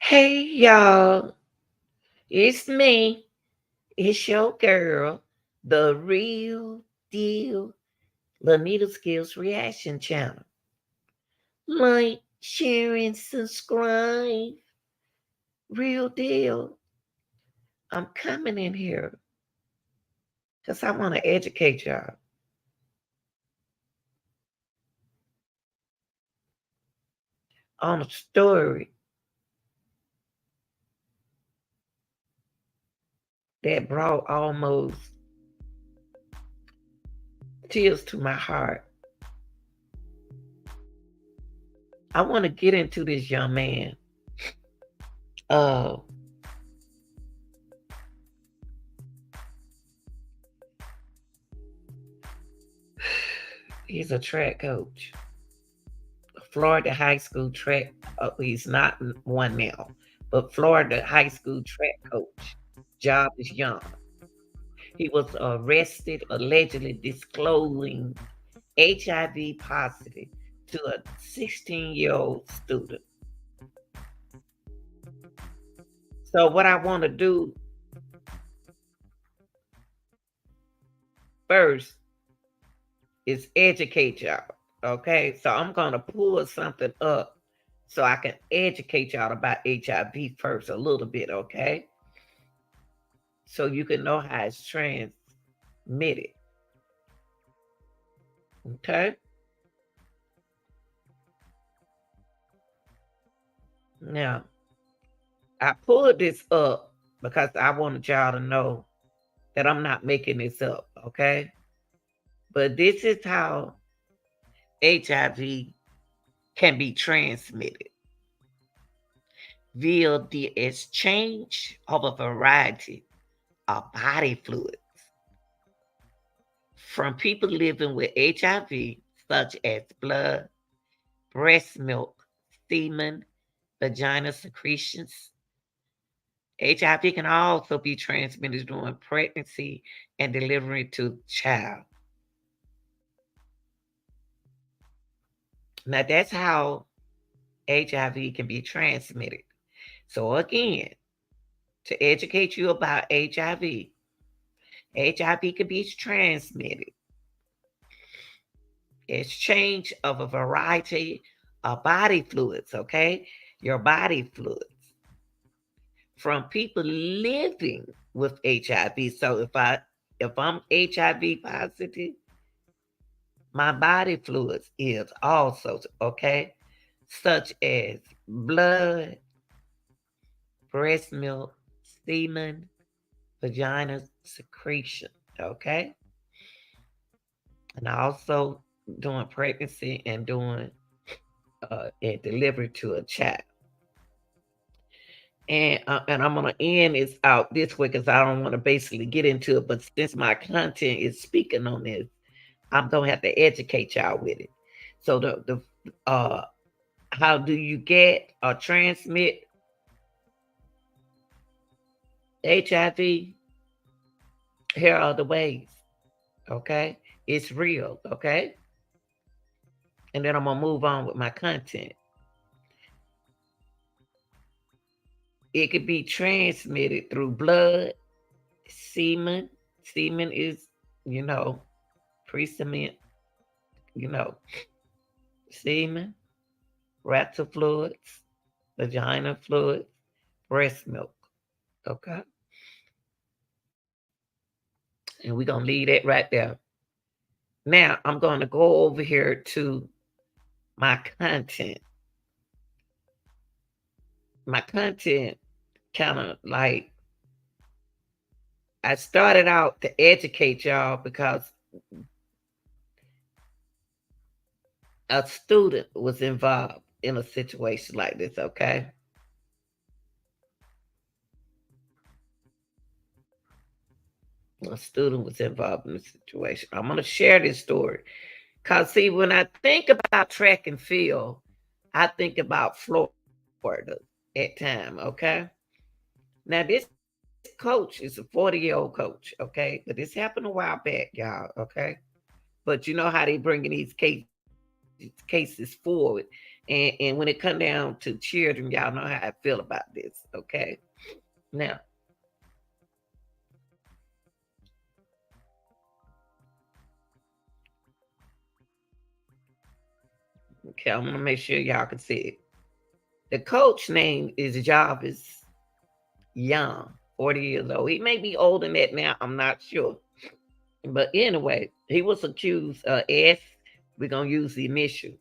Hey y'all, it's me. It's your girl, the real deal, Lanita Skills Reaction Channel. Like, share, and subscribe. Real deal. I'm coming in here because I want to educate y'all on a story that brought almost tears to my heart. I want to get into this young man. Uh, he's a track coach. Florida high school track. He's not one now, but Florida high school track coach. Jarvis Young. He was arrested allegedly disclosing HIV positive to a 16-year-old student. So what I want to do first is educate y'all. Okay, so I'm gonna pull something up so I can educate y'all about HIV first a little bit. Okay, so you can know how it's transmitted. Okay. Now, I pulled this up because I wanted y'all to know that I'm not making this up. Okay. But this is how HIV can be transmitted via the exchange of a variety of body fluids from people living with HIV, such as blood, breast milk, semen, vagina secretions. HIV can also be transmitted during pregnancy and delivery to the child. Now, that's how HIV can be transmitted. So, again, to educate you about HIV can be transmitted. Exchange of a variety of body fluids, okay? Your body fluids from people living with HIV. So if I'm HIV positive, my body fluids is also okay, such as blood, breast milk, semen, vagina secretion. Okay, and also during pregnancy and doing and delivery to a child. And I'm gonna end this out this way because I don't want to basically get into it. But since my content is speaking on this, I'm gonna have to educate y'all with it. So the how do you get or transmit HIV? Here are the ways. Okay, it's real. Okay, and then I'm gonna move on with my content. It could be transmitted through blood, semen. Semen is, you know, pre-cement, you know, semen, rectal fluids, vagina fluids, breast milk. Okay. And we're going to leave that right there. Now, I'm going to go over here to my content. My content kind of like, I started out to educate y'all because a student was involved in a situation like this, okay? A student was involved in the situation. I'm going to share this story. Because, see, when I think about track and field, I think about Florida at time, okay? Now, this coach is a 40-year-old coach, okay? But this happened a while back, y'all, okay? But you know how they bringing these cases forward. It's because And when it come down to children, y'all know how I feel about this, okay? Now, okay, I'm gonna make sure y'all can see it. The coach name is Jarvis Young, 40 years old. He may be older than that now, I'm not sure. But anyway, he was accused of we're gonna use the initial,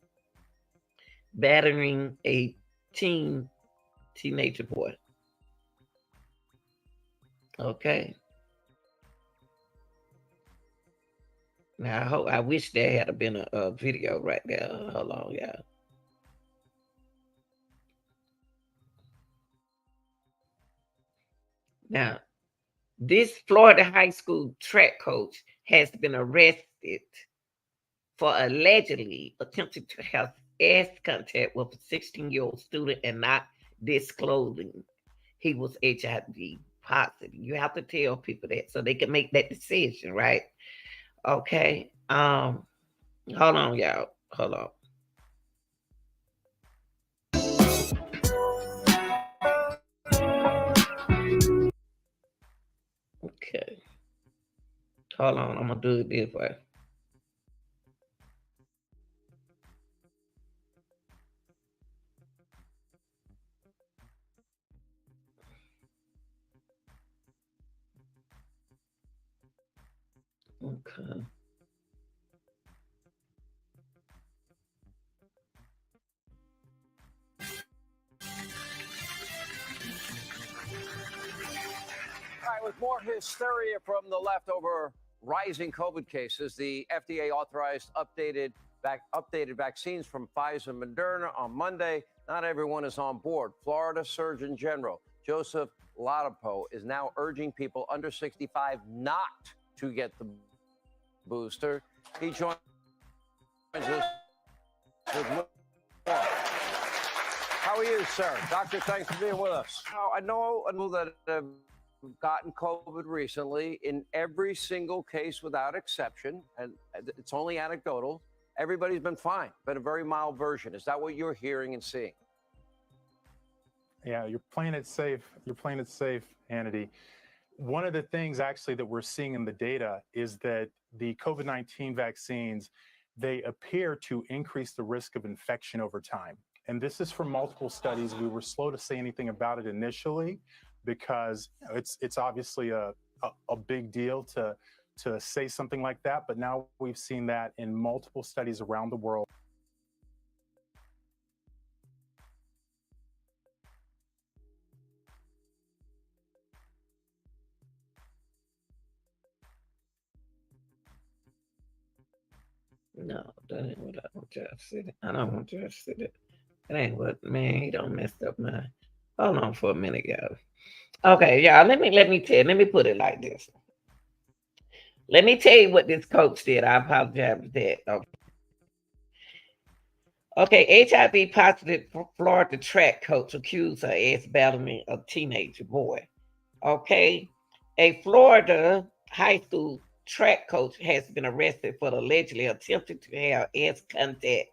battering a teenager boy. Okay. Now I wish there had been a video right there. Hold on, yeah. Now, this Florida high school track coach has been arrested for allegedly attempting to have ass contact with a 16-year-old student and not disclosing he was HIV positive. You have to tell people that so they can make that decision, right? Okay. Hold on, y'all. Hold on. Okay. Hold on. I'm gonna do it this way. Okay. All right, with more hysteria from the left over rising COVID cases, the FDA authorized updated vaccines from Pfizer and Moderna on Monday. Not everyone is on board. Florida Surgeon General Joseph Ladapo is now urging people under 65 not to get the booster. He joins us with more. How are you, sir? Doctor, thanks for being with us. I know that gotten COVID recently in every single case without exception, and it's only anecdotal. Everybody's been fine, but a very mild version. Is that what you're hearing and seeing? Yeah, you're playing it safe. You're playing it safe, Hannity. One of the things actually that we're seeing in the data is that the COVID-19 vaccines, they appear to increase the risk of infection over time. And this is from multiple studies. We were slow to say anything about it initially because it's obviously a big deal to say something like that. But now we've seen that in multiple studies around the world. No, that ain't what I want y'all to see. I don't want y'all to see that. That ain't what, man. He don't messed up my. Hold on for a minute, y'all. Okay, y'all. Let me put it like this. Let me tell you what this coach did. I apologize for that. Okay, HIV positive Florida track coach accused her ass battling a teenager boy. Okay, a Florida high school track coach has been arrested for allegedly attempting to have ass contact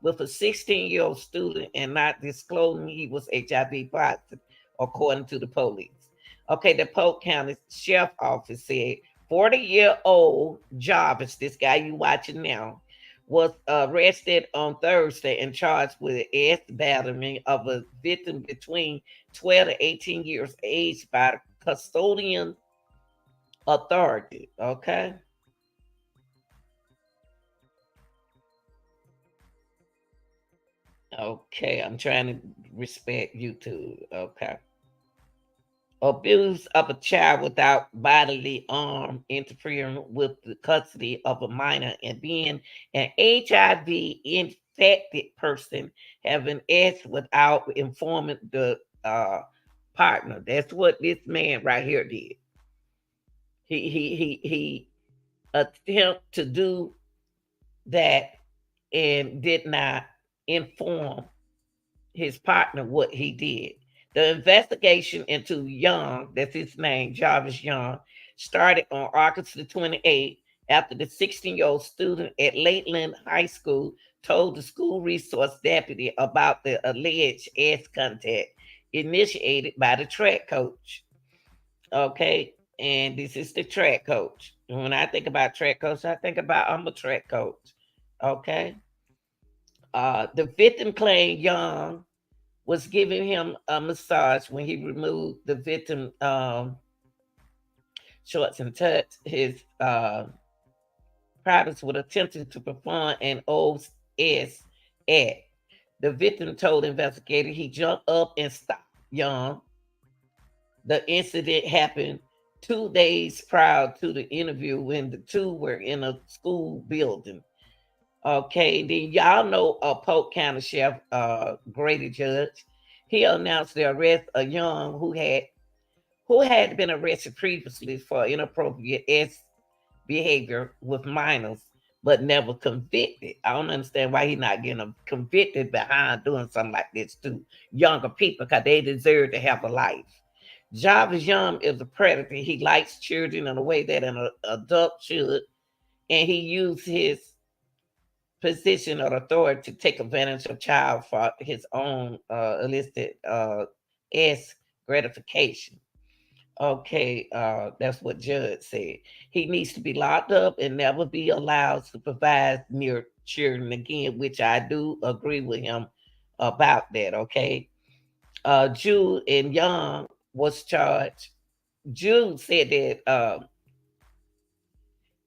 with a 16-year-old student and not disclosing he was HIV positive, according to the police. Okay, the Polk County Sheriff Office said 40-year-old Jarvis, this guy you watching now, was arrested on Thursday and charged with ass battering of a victim between 12 to 18 years age by custodian authority. Okay. Okay, I'm trying to respect YouTube. Okay. Abuse of a child without bodily harm, interfering with the custody of a minor, and being an HIV infected person having S without informing the partner. That's what this man right here did. He attempt to do that and did not inform his partner what he did. The investigation into Young, that's his name, Jarvis Young, started on August the 28th after the 16-year-old student at Lakeland High School told the school resource deputy about the alleged ass contact initiated by the track coach. Okay, and this is the track coach. And when I think about track coach, I think about I'm a track coach. Okay, the victim claimed Young was giving him a massage when he removed the victim shorts and touched his privates with attempting to perform an OS act. The victim told investigators he jumped up and stopped Young. The incident happened 2 days prior to the interview when the two were in a school building. Okay, then y'all know Polk County Sheriff Grady Judge. He announced the arrest of Young who had been arrested previously for inappropriate behavior with minors, but never convicted. I don't understand why he's not getting convicted behind doing something like this to younger people because they deserve to have a life. Jarvis Young is a predator. He likes children in a way that an adult should, and he used his position of authority to take advantage of child for his own illicit S gratification. Okay, that's what Judge said. He needs to be locked up and never be allowed to provide near children again, which I do agree with him about that. Okay, Jude and Young was charged. Jude said that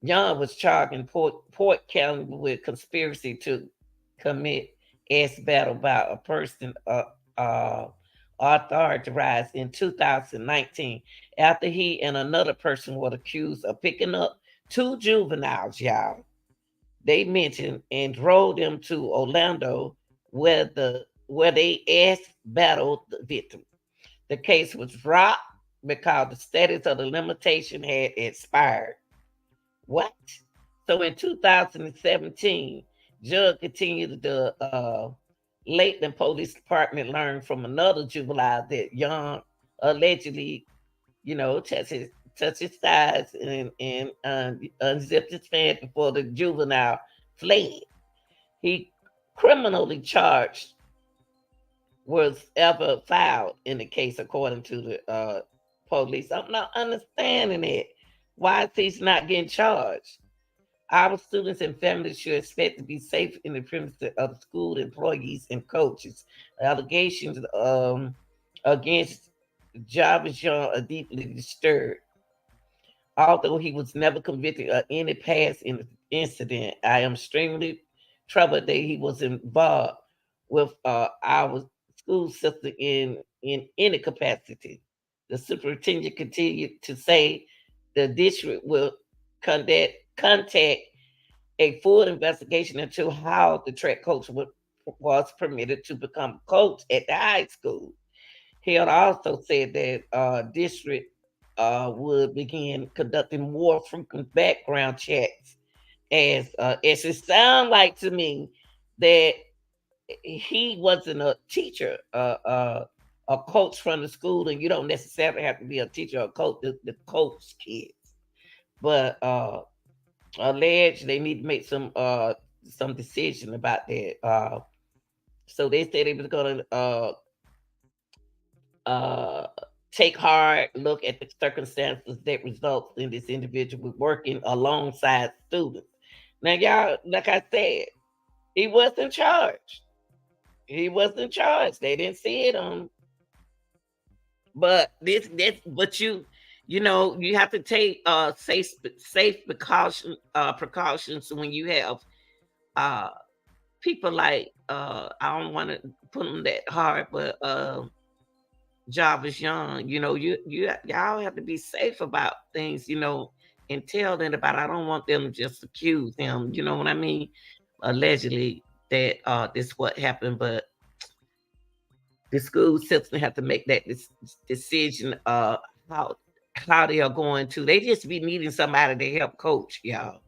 Young was charged in Port County with conspiracy to commit S battle by a person uh, authorized in 2019 after he and another person were accused of picking up two juveniles, y'all. They mentioned and drove them to Orlando where they S battled the victim. The case was dropped because the status of the limitation had expired. What? So in 2017, Judge continued the Lakeland Police Department learned from another juvenile that Young allegedly, touched his thighs and unzipped his pants before the juvenile fled. He criminally charged was ever filed in the case, according to the police. I'm not understanding it. Why is he not getting charged? Our students and families should expect to be safe in the premises of school employees and coaches. Allegations against Jarvis Young are deeply disturbed. Although he was never convicted of any past incident, I am extremely troubled that he was involved with our school system in any capacity. The superintendent continued to say the district will contact a full investigation into how the track coach was permitted to become coach at the high school. He had also said that district would begin conducting more frequent background checks, as it sounds like to me that he wasn't a teacher, a coach from the school, and you don't necessarily have to be a teacher or a coach to coach kids. But alleged they need to make some decision about that. So they said they was gonna uh take hard look at the circumstances that results in this individual working alongside students. Now, y'all, like I said, he wasn't charged. He wasn't charged. They didn't see it on. But but you have to take safe precautions when you have uh people like I don't want to put them that hard, but Jarvis Young, y'all have to be safe about things, and tell them about. I don't want them to just accuse him. You know what I mean? Allegedly that this what happened, but the school system have to make that decision. How they are going to. They just be needing somebody to help coach y'all,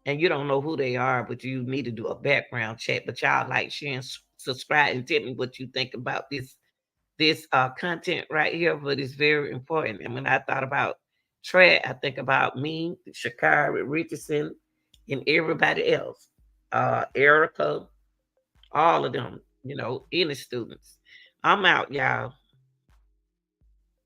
and you don't know who they are, but you need to do a background check. But y'all like, share, and subscribe, and tell me what you think about this content right here. But it's very important. And when I thought about track, I think about me, Shakari Richardson, and everybody else. Erica, all of them, any students. I'm out, y'all.